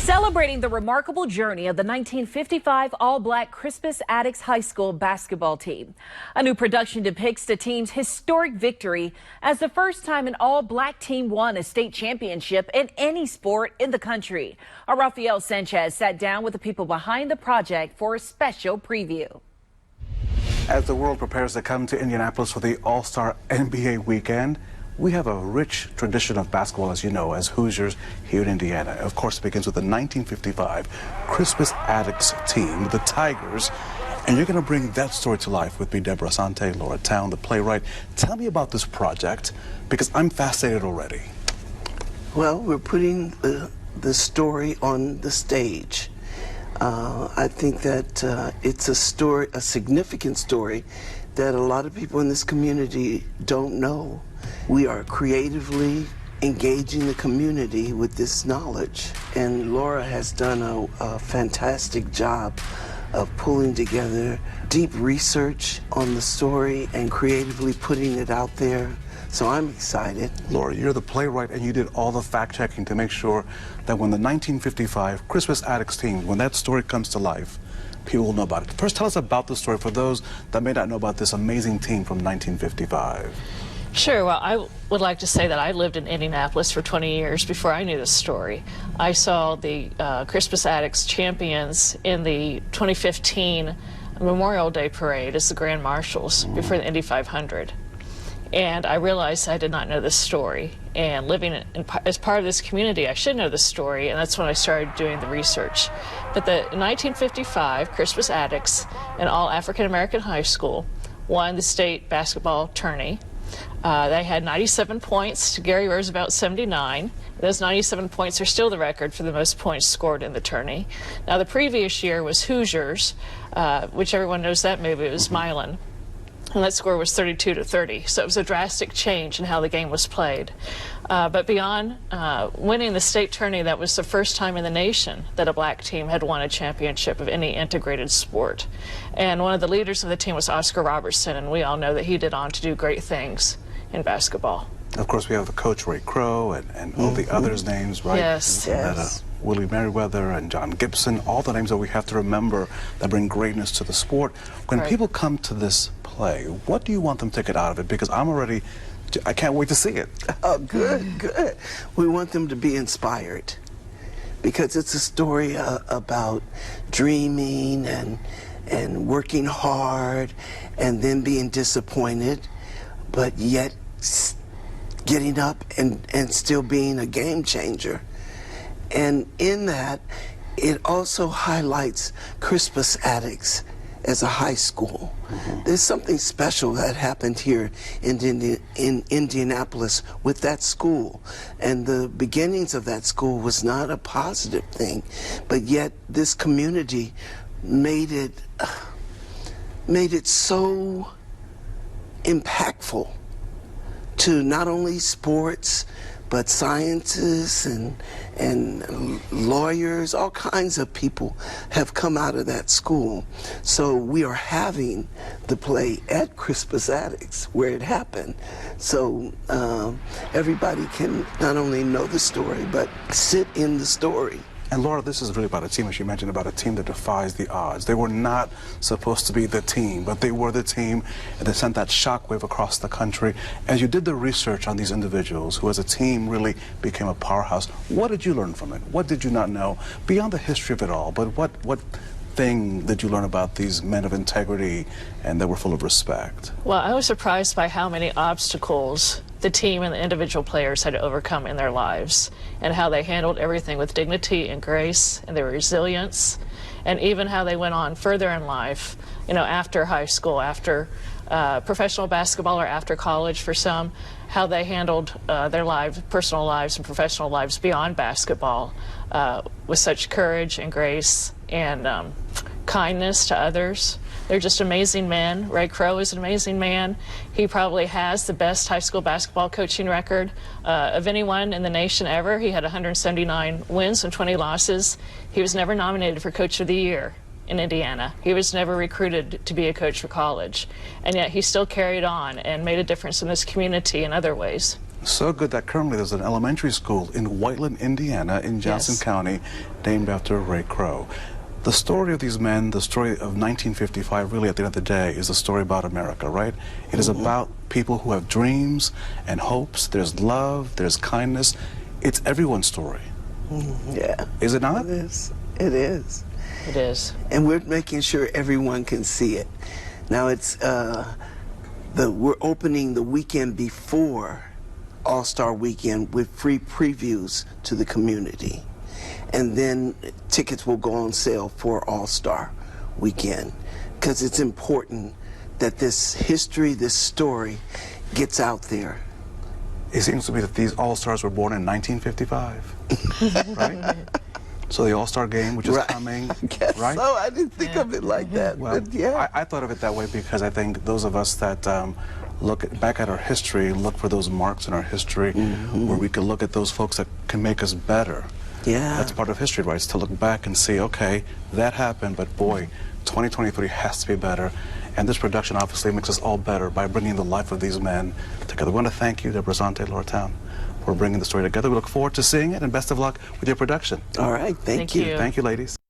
Celebrating the remarkable journey of the 1955 all-black Crispus Attucks High School basketball team. A new production depicts the team's historic victory as the first time an all-black team won a state championship in any sport in the country. Our Rafael Sanchez sat down with the people behind the project for a special preview. As the world prepares to come to Indianapolis for the All-Star NBA weekend, we have a rich tradition of basketball, as you know, as Hoosiers here in Indiana. Of course, it begins with the 1955 Crispus Attucks team, the Tigers. And you're going to bring that story to life with me, Deborah Asante, Laura Town, the playwright. Tell me about this project, because I'm fascinated already. Well, we're putting the story on the stage. I think that it's a story, a significant story, that a lot of people in this community don't know. We are creatively engaging the community with this knowledge, and Laura has done a fantastic job of pulling together deep research on the story and creatively putting it out there. So I'm excited. Laura, you're the playwright, and you did all the fact-checking to make sure that when the 1955 Crispus Attucks team, when that story comes to life, people will know about it. First, tell us about the story for those that may not know about this amazing team from 1955. Sure. Well, I would like to say that I lived in Indianapolis for 20 years before I knew this story. I saw the Crispus Attucks champions in the 2015 Memorial Day Parade as the Grand Marshals before the Indy 500. And I realized I did not know this story. And living as part of this community, I should know this story, and that's when I started doing the research. But in 1955, Crispus Attucks, an all-African-American high school, won the state basketball tourney. They had 97 points to Gary Roosevelt's 79. Those 97 points are still the record for the most points scored in the tourney. Now, the previous year was Hoosiers, which everyone knows that movie. It was Milan. And that score was 32-30. So it was a drastic change in how the game was played. But beyond winning the state tourney, that was the first time in the nation that a black team had won a championship of any integrated sport. And one of the leaders of the team was Oscar Robertson, and we all know that he did on to do great things in basketball. Of course, we have the coach Ray Crow and all the others' names, right? Yes. Yes. Willie Merriweather and John Gibson, all the names that we have to remember that bring greatness to the sport. When people come to this play, what do you want them to get out of it? Because I can't wait to see it. Oh, good, good. We want them to be inspired, because it's a story about dreaming and working hard and then being disappointed, but yet getting up and still being a game changer. And in that, it also highlights Crispus Attucks as a high school. There's something special that happened here in Indianapolis with that school. And the beginnings of that school was not a positive thing, but yet this community made it so impactful to not only sports, but scientists and lawyers, all kinds of people have come out of that school. So we are having the play at Crispus Attucks where it happened. So everybody can not only know the story, but sit in the story. And Laura, this is really about a team, as you mentioned, about a team that defies the odds. They were not supposed to be the team, but they were the team, and they sent that shockwave across the country. As you did the research on these individuals, who as a team really became a powerhouse, what did you learn from it? What did you not know? Beyond the history of it all, but what thing did you learn about these men of integrity and that were full of respect? Well, I was surprised by how many obstacles the team and the individual players had to overcome in their lives, and how they handled everything with dignity and grace and their resilience, and even how they went on further in life, you know, after high school, after professional basketball, or after college for some, how they handled their lives, personal lives and professional lives beyond basketball, with such courage and grace and kindness to others. They're just amazing men. Ray Crow is an amazing man. He probably has the best high school basketball coaching record of anyone in the nation ever. He had 179 wins and 20 losses. He was never nominated for Coach of the Year in Indiana. He was never recruited to be a coach for college. And yet he still carried on and made a difference in this community in other ways. So good that currently there's an elementary school in Whiteland, Indiana, in Johnson Yes. County, named after Ray Crow. The story of these men, the story of 1955, really at the end of the day, is a story about America, right? It is about people who have dreams and hopes. There's love, there's kindness. It's everyone's story. Yeah. Is it not? It is. It is. It is. And we're making sure everyone can see it. Now it's we're opening the weekend before All-Star Weekend with free previews to the community. And then tickets will go on sale for All-Star Weekend, because it's important that this history, this story, gets out there. It seems to me that these All-Stars were born in 1955, right? So the All-Star game, which is Right. coming, I guess right? so. I didn't think of it like that. Well, but yeah. I thought of it that way because I think those of us that back at our history, look for those marks in our history where we could look at those folks that can make us better. Yeah. That's part of history, right? It's to look back and see, okay, that happened, but boy, 2023 has to be better. And this production obviously makes us all better by bringing the life of these men together. We want to thank you, Deborah Zante, Laura Town, for bringing the story together. We look forward to seeing it, and best of luck with your production. All right. Thank Thank you. you. Thank you, ladies.